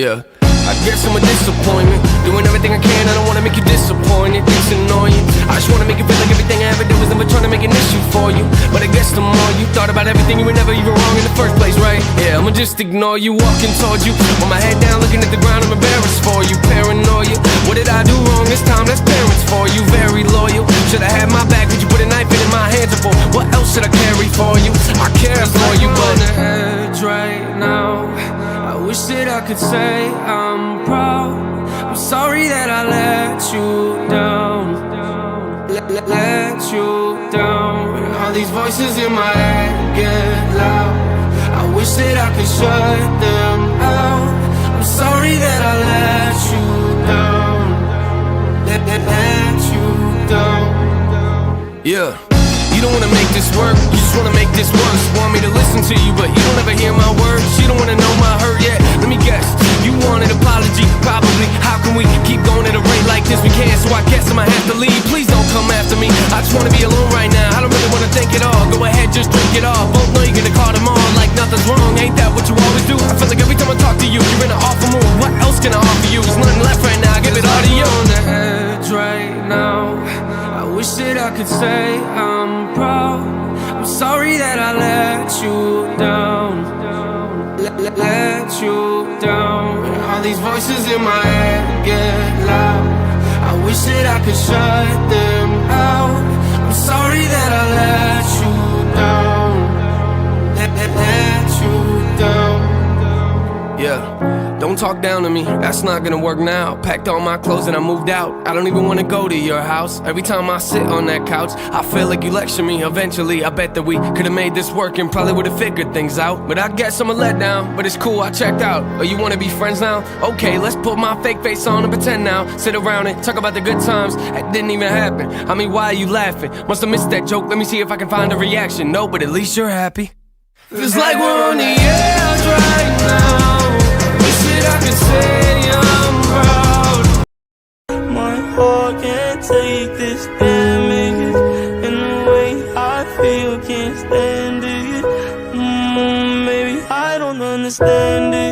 Yeah, I guess I'm a disappointment. Doing everything I can, I don't wanna make you disappointed. It's annoying. I just wanna make you feel like everything I ever did was never trying to make an issue for you. But I guess the more you thought about everything, you were never even wrong in the first place, right? Yeah, I'ma just ignore you, walking towards you with my head down, looking at the ground. I'm embarrassed for you, paranoia. What did I do wrong this time? That's parents for you, very loyal. Should've had my back, would you put a knife in my hands for? What else should I carry for you? I care for you, but on the edge right now. I wish that I could say I'm proud. I'm sorry that I let you down. Let you down. And all these voices in my head get loud. I wish that I could shut them out. I'm sorry that I let you down. Let you down. Yeah. You don't wanna make this work, you just wanna make this worse. Want me to listen to you, but you don't ever hear my words. You don't wanna know my hurt yet. Let me guess, you want an apology, probably. How can we keep going at a rate like this? We can't, so I guess I'ma have to leave. Please don't come after me, I just wanna be alone right now. I don't really wanna think at all, go ahead, just drink it all. Both know you're gonna call them on like nothing's wrong. Ain't that what you always do? I feel like every time I talk to you, you're in an awful mood. What else can I offer you? There's nothing left right now, I give it all to you. On the edge right now, I wish that I could say I'm proud. I'm sorry that I let you down. Let you down. And all these voices in my head get loud. I wish that I could shut them out. I'm sorry that I let you down. Let you down. Yeah. Don't talk down to me, that's not gonna work now. Packed all my clothes and I moved out. I don't even wanna go to your house. Every time I sit on that couch, I feel like you lecture me. Eventually, I bet that we could've made this work and probably would've figured things out. But I guess I'm a letdown, but it's cool, I checked out. Oh, you wanna be friends now? Okay, let's put my fake face on and pretend now. Sit around and talk about the good times that didn't even happen. I mean, why are you laughing? Must've missed that joke, let me see if I can find a reaction. No, but at least you're happy. Feels like we're on the edge right now. I could say I'm proud. My heart can't take this damage, and the way I feel can't stand it. Maybe I don't understand it.